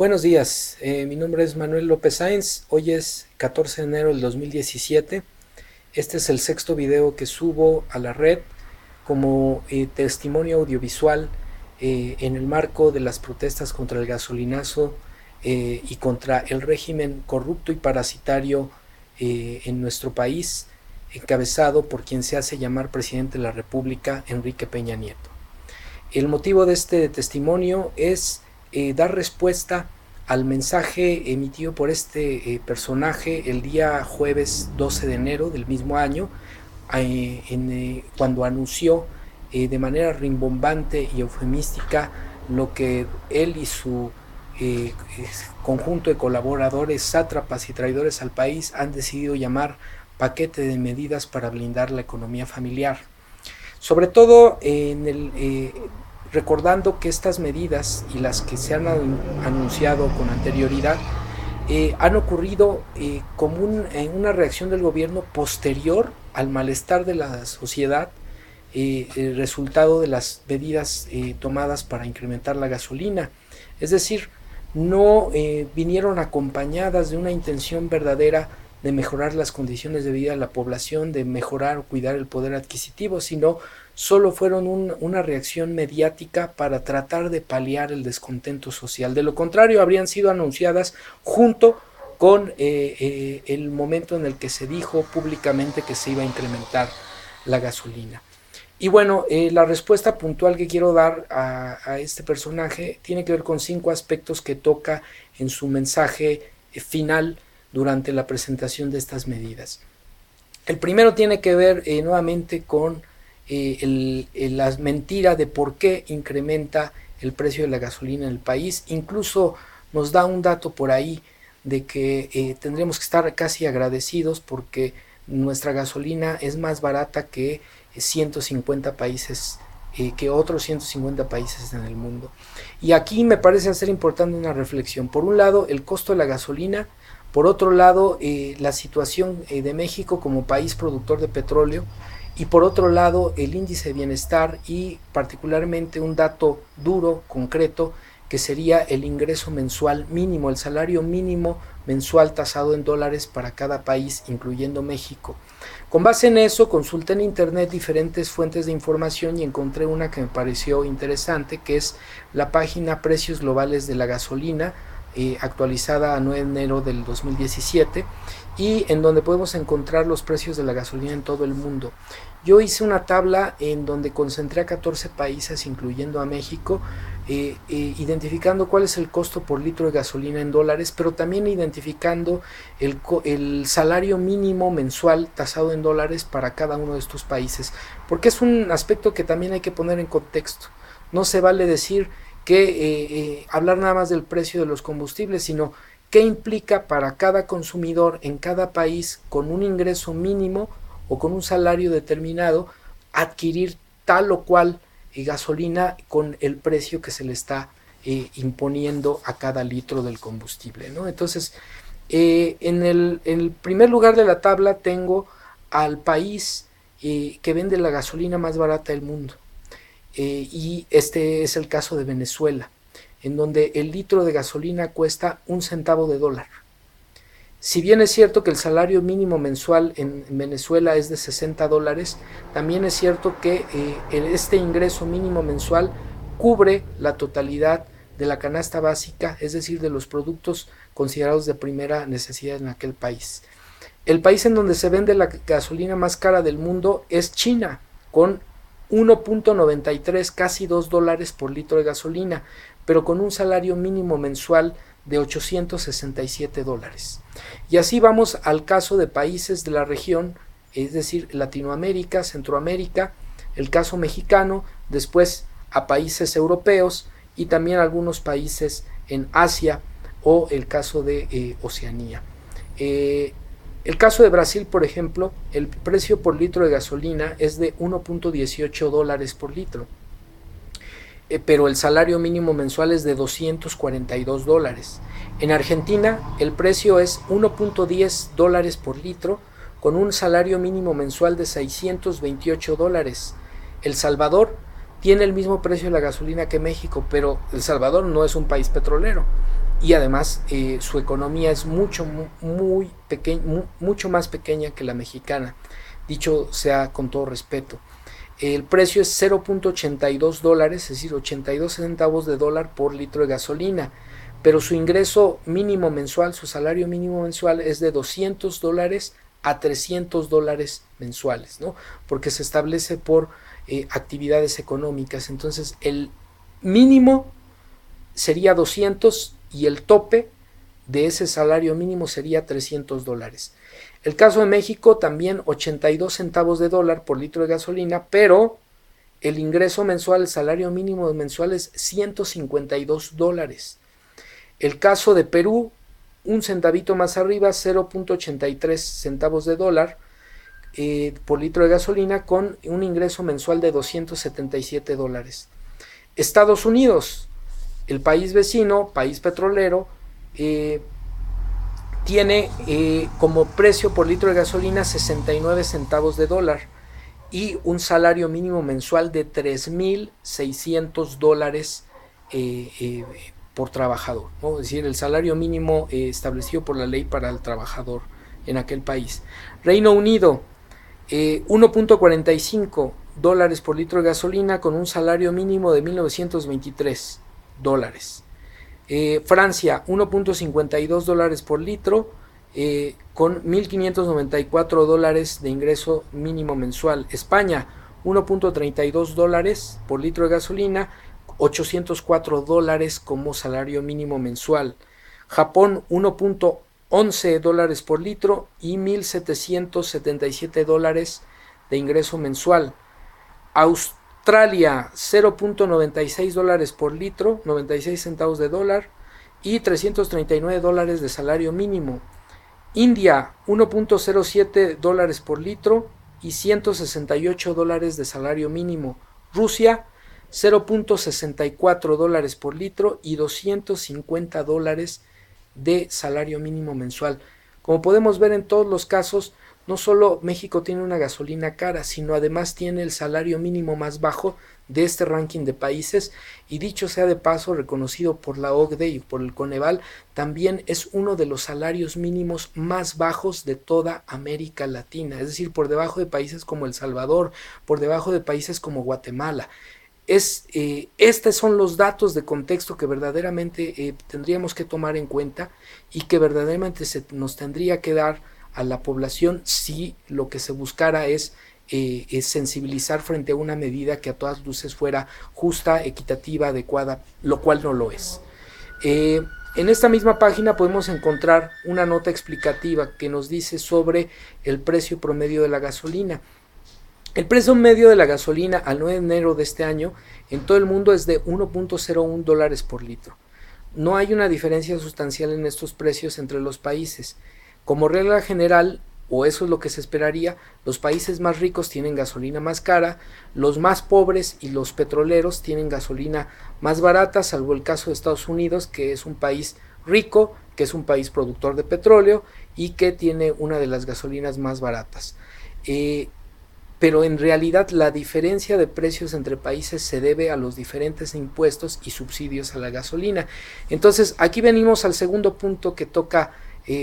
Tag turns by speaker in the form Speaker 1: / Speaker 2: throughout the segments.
Speaker 1: Buenos días, mi nombre es Manuel López Sáenz, hoy es 14 de enero del 2017, este es el sexto video que subo a la red como testimonio audiovisual en el marco de las protestas contra el gasolinazo y contra el régimen corrupto y parasitario en nuestro país, encabezado por quien se hace llamar presidente de la República, Enrique Peña Nieto. El motivo de este testimonio es dar respuesta al mensaje emitido por este personaje el día jueves 12 de enero del mismo año, cuando anunció de manera rimbombante y eufemística lo que él y su conjunto de colaboradores, sátrapas y traidores al país han decidido llamar paquete de medidas para blindar la economía familiar. Sobre todo recordando que estas medidas y las que se han anunciado con anterioridad han ocurrido como una reacción del gobierno posterior al malestar de la sociedad, el resultado de las medidas tomadas para incrementar la gasolina. Es decir, no vinieron acompañadas de una intención verdadera de mejorar las condiciones de vida de la población, de mejorar o cuidar el poder adquisitivo, sino solo fueron una reacción mediática para tratar de paliar el descontento social. De lo contrario, habrían sido anunciadas junto con el momento en el que se dijo públicamente que se iba a incrementar la gasolina. Y bueno, la respuesta puntual que quiero dar a este personaje tiene que ver con 5 aspectos que toca en su mensaje final durante la presentación de estas medidas. El primero tiene que ver nuevamente con la mentira de por qué incrementa el precio de la gasolina en el país. Incluso nos da un dato por ahí de que tendremos que estar casi agradecidos porque nuestra gasolina es más barata que 150 países, que otros 150 países en el mundo. Y aquí me parece ser importante una reflexión. Por un lado, el costo de la gasolina. Por otro lado, la situación de México como país productor de petróleo. Y por otro lado, el índice de bienestar y particularmente un dato duro, concreto, que sería el ingreso mensual mínimo, el salario mínimo mensual tasado en dólares para cada país, incluyendo México. Con base en eso, consulté en internet diferentes fuentes de información y encontré una que me pareció interesante, que es la página Precios Globales de la Gasolina, actualizada a 9 de enero del 2017, y en donde podemos encontrar los precios de la gasolina en todo el mundo. Yo hice una tabla en donde concentré a 14 países, incluyendo a México, identificando cuál es el costo por litro de gasolina en dólares, pero también identificando el salario mínimo mensual tasado en dólares para cada uno de estos países, porque es un aspecto que también hay que poner en contexto. No se vale decir que hablar nada más del precio de los combustibles, sino qué implica para cada consumidor en cada país con un ingreso mínimo o con un salario determinado adquirir tal o cual gasolina con el precio que se le está imponiendo a cada litro del combustible, ¿no? Entonces, en el primer lugar de la tabla tengo al país que vende la gasolina más barata del mundo. Y este es el caso de Venezuela, en donde el litro de gasolina cuesta 1 centavo de dólar. Si bien es cierto que el salario mínimo mensual en Venezuela es de $60, también es cierto que este ingreso mínimo mensual cubre la totalidad de la canasta básica, es decir, de los productos considerados de primera necesidad en aquel país. El país en donde se vende la gasolina más cara del mundo es China, con 1.93, casi $2 por litro de gasolina, pero con un salario mínimo mensual de $867. Y así vamos al caso de países de la región, es decir, Latinoamérica, Centroamérica, el caso mexicano, después a países europeos y también algunos países en Asia o el caso de Oceanía. El caso de Brasil, por ejemplo, el precio por litro de gasolina es de $1.18 por litro, pero el salario mínimo mensual es de $242. En Argentina, el precio es $1.10 por litro, con un salario mínimo mensual de $628. El Salvador tiene el mismo precio de la gasolina que México, pero El Salvador no es un país petrolero. y además su economía es mucho más pequeña que la mexicana, dicho sea con todo respeto. El precio es 0.82 dólares, es decir, 82 centavos de dólar por litro de gasolina, pero su ingreso mínimo mensual, su salario mínimo mensual es de 200 dólares a 300 dólares mensuales, ¿no? Porque se establece por actividades económicas. Entonces, el mínimo sería 200 y el tope de ese salario mínimo sería 300 dólares. El caso de México también 82 centavos de dólar por litro de gasolina, pero el ingreso mensual, el salario mínimo mensual es 152 dólares. El caso de Perú, un centavito más arriba, 0.83 centavos de dólar por litro de gasolina con un ingreso mensual de 277 dólares. Estados Unidos, el país vecino, país petrolero, tiene como precio por litro de gasolina 69 centavos de dólar y un salario mínimo mensual de 3.600 dólares por trabajador, ¿no? Es decir, el salario mínimo establecido por la ley para el trabajador en aquel país. Reino Unido, 1.45 dólares por litro de gasolina con un salario mínimo de 1.923 dólares. Francia, 1.52 dólares por litro con 1.594 dólares de ingreso mínimo mensual. España, 1.32 dólares por litro de gasolina, 804 dólares como salario mínimo mensual. Japón, 1.11 dólares por litro y 1.777 dólares de ingreso mensual. Australia, 0.96 dólares por litro, 96 centavos de dólar y 339 dólares de salario mínimo. India, 1.07 dólares por litro y 168 dólares de salario mínimo. Rusia, 0.64 dólares por litro y 250 dólares de salario mínimo mensual. Como podemos ver en todos los casos, no solo México tiene una gasolina cara, sino además tiene el salario mínimo más bajo de este ranking de países y dicho sea de paso, reconocido por la OCDE y por el Coneval, también es uno de los salarios mínimos más bajos de toda América Latina, es decir, por debajo de países como El Salvador, por debajo de países como Guatemala. Estos son los datos de contexto que verdaderamente tendríamos que tomar en cuenta y que verdaderamente nos tendría que dar a la población si lo que se buscara es sensibilizar frente a una medida que a todas luces fuera justa, equitativa, adecuada, lo cual no lo es. En esta misma página podemos encontrar una nota explicativa que nos dice sobre el precio promedio de la gasolina. El precio medio de la gasolina al 9 de enero de este año en todo el mundo es de 1.01 dólares por litro. No hay una diferencia sustancial en estos precios entre los países. Como regla general, o eso es lo que se esperaría, los países más ricos tienen gasolina más cara, los más pobres y los petroleros tienen gasolina más barata, salvo el caso de Estados Unidos, que es un país rico, que es un país productor de petróleo y que tiene una de las gasolinas más baratas. Pero en realidad la diferencia de precios entre países se debe a los diferentes impuestos y subsidios a la gasolina. Entonces aquí venimos al segundo punto que toca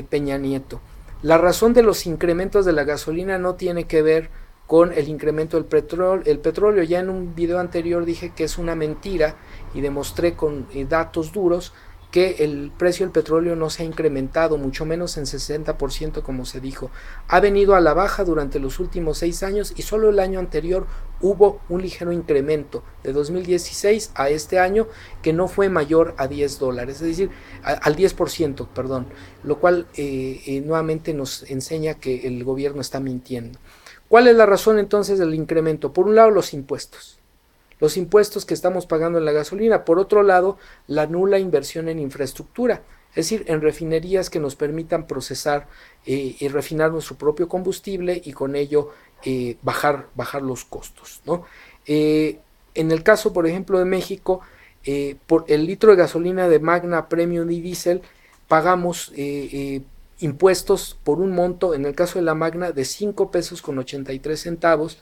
Speaker 1: Peña Nieto. La razón de los incrementos de la gasolina no tiene que ver con el incremento del petróleo. Ya en un video anterior dije que es una mentira y demostré con datos duros que el precio del petróleo no se ha incrementado, mucho menos en 60% como se dijo. Ha venido a la baja durante los últimos 6 años y solo el año anterior hubo un ligero incremento de 2016 a este año que no fue mayor a 10 dólares, es decir, al 10%, perdón, lo cual nuevamente nos enseña que el gobierno está mintiendo. ¿Cuál es la razón entonces del incremento? Por un lado, los impuestos que estamos pagando en la gasolina, por otro lado, la nula inversión en infraestructura, es decir, en refinerías que nos permitan procesar y refinar nuestro propio combustible y con ello bajar los costos, ¿no? En el caso, por ejemplo, de México, por el litro de gasolina de Magna, Premium y Diesel, pagamos impuestos por un monto, en el caso de la Magna, de 5 pesos con 83 centavos,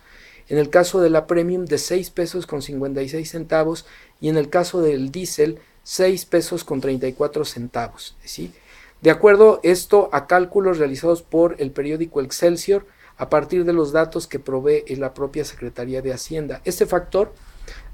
Speaker 1: en el caso de la Premium de 6 pesos con 56 centavos y en el caso del diésel 6 pesos con 34 centavos. ¿Sí? De acuerdo esto a cálculos realizados por el periódico Excelsior a partir de los datos que provee la propia Secretaría de Hacienda. Este factor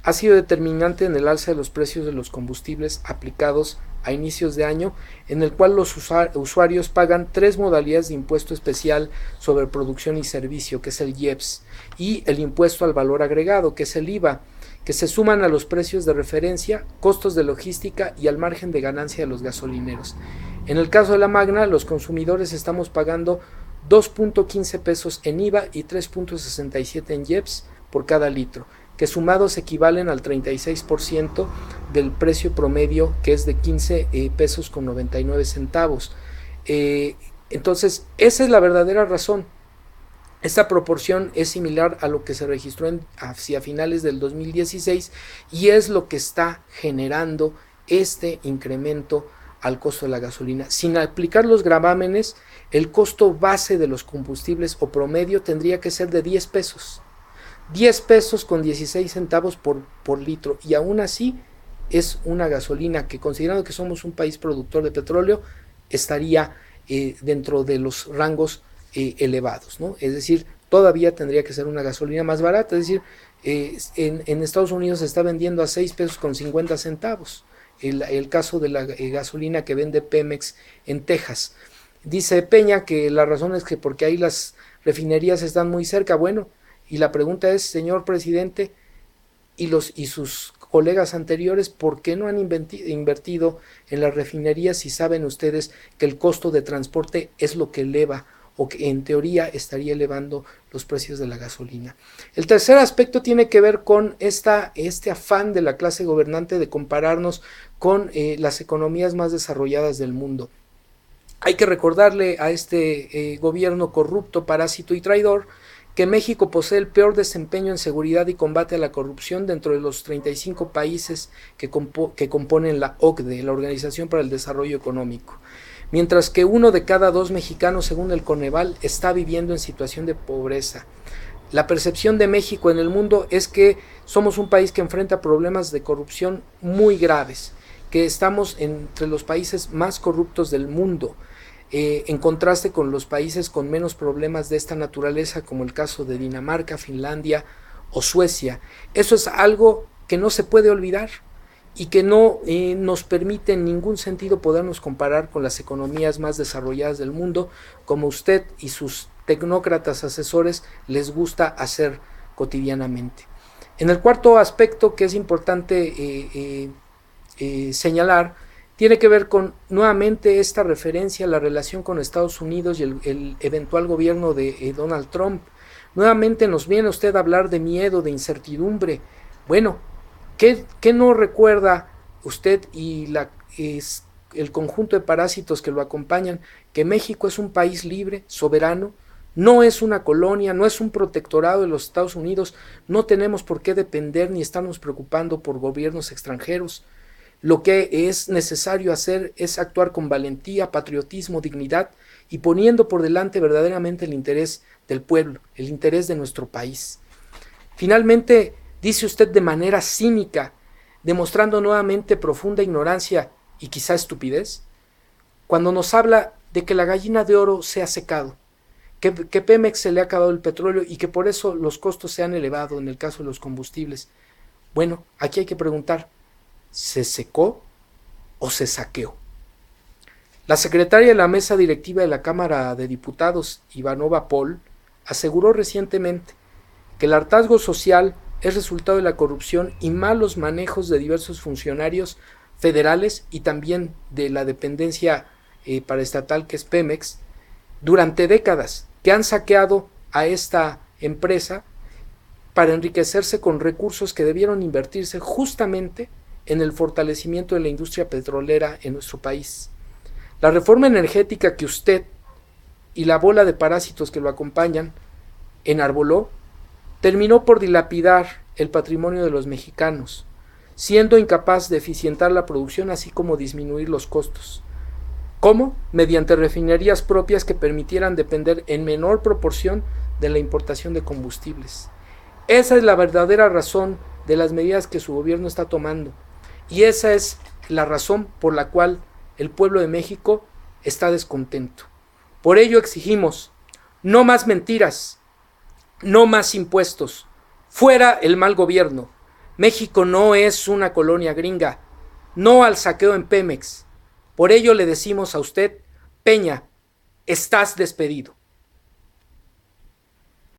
Speaker 1: ha sido determinante en el alza de los precios de los combustibles aplicados a inicios de año, en el cual los usuarios pagan 3 modalidades de impuesto especial sobre producción y servicio, que es el IEPS, y el impuesto al valor agregado, que es el IVA, que se suman a los precios de referencia, costos de logística y al margen de ganancia de los gasolineros. En el caso de la Magna, los consumidores estamos pagando 2.15 pesos en IVA y 3.67 en IEPS por cada litro, que sumados equivalen al 36% del precio promedio, que es de 15 pesos con 99 centavos. Entonces, esa es la verdadera razón. Esta proporción es similar a lo que se registró hacia finales del 2016 y es lo que está generando este incremento al costo de la gasolina. Sin aplicar los gravámenes, el costo base de los combustibles o promedio tendría que ser de 10 pesos. 10 pesos con 16 centavos por litro, y aún así es una gasolina que, considerando que somos un país productor de petróleo, estaría dentro de los rangos elevados, ¿no? Es decir, todavía tendría que ser una gasolina más barata. Es decir, en Estados Unidos se está vendiendo a 6 pesos con 50 centavos el caso de la gasolina que vende Pemex en Texas. Dice Peña que la razón es que porque ahí las refinerías están muy cerca. Bueno, y la pregunta es, señor presidente, y sus colegas anteriores, ¿por qué no han invertido en las refinerías si saben ustedes que el costo de transporte es lo que eleva o que en teoría estaría elevando los precios de la gasolina? El tercer aspecto tiene que ver con este afán de la clase gobernante de compararnos con las economías más desarrolladas del mundo. Hay que recordarle a este gobierno corrupto, parásito y traidor que México posee el peor desempeño en seguridad y combate a la corrupción dentro de los 35 países que componen la OCDE, la Organización para el Desarrollo Económico, mientras que 1 de cada 2 mexicanos, según el Coneval, está viviendo en situación de pobreza. La percepción de México en el mundo es que somos un país que enfrenta problemas de corrupción muy graves, que estamos entre los países más corruptos del mundo, en contraste con los países con menos problemas de esta naturaleza, como el caso de Dinamarca, Finlandia o Suecia. Eso es algo que no se puede olvidar y que no nos permite en ningún sentido podernos comparar con las economías más desarrolladas del mundo, como usted y sus tecnócratas asesores les gusta hacer cotidianamente. En el cuarto aspecto que es importante señalar, tiene que ver con nuevamente esta referencia a la relación con Estados Unidos y el eventual gobierno de Donald Trump. Nuevamente nos viene usted a hablar de miedo, de incertidumbre. Bueno, ¿qué no recuerda usted y el conjunto de parásitos que lo acompañan? Que México es un país libre, soberano, no es una colonia, no es un protectorado de los Estados Unidos, no tenemos por qué depender ni estarnos preocupando por gobiernos extranjeros. Lo que es necesario hacer es actuar con valentía, patriotismo, dignidad y poniendo por delante verdaderamente el interés del pueblo, el interés de nuestro país. Finalmente, dice usted de manera cínica, demostrando nuevamente profunda ignorancia y quizá estupidez, cuando nos habla de que la gallina de oro se ha secado, que Pemex se le ha acabado el petróleo y que por eso los costos se han elevado en el caso de los combustibles. Bueno, aquí hay que preguntar, ¿se secó o se saqueó? La secretaria de la mesa directiva de la Cámara de Diputados, Ivanova Paul, aseguró recientemente que el hartazgo social es resultado de la corrupción y malos manejos de diversos funcionarios federales y también de la dependencia paraestatal que es Pemex durante décadas, que han saqueado a esta empresa para enriquecerse con recursos que debieron invertirse justamente en el fortalecimiento de la industria petrolera en nuestro país. La reforma energética que usted y la bola de parásitos que lo acompañan enarboló terminó por dilapidar el patrimonio de los mexicanos, siendo incapaz de eficientar la producción así como disminuir los costos. ¿Cómo? Mediante refinerías propias que permitieran depender en menor proporción de la importación de combustibles. Esa es la verdadera razón de las medidas que su gobierno está tomando. Y esa es la razón por la cual el pueblo de México está descontento. Por ello exigimos no más mentiras, no más impuestos, fuera el mal gobierno. México no es una colonia gringa, no al saqueo en Pemex. Por ello le decimos a usted, Peña, estás despedido.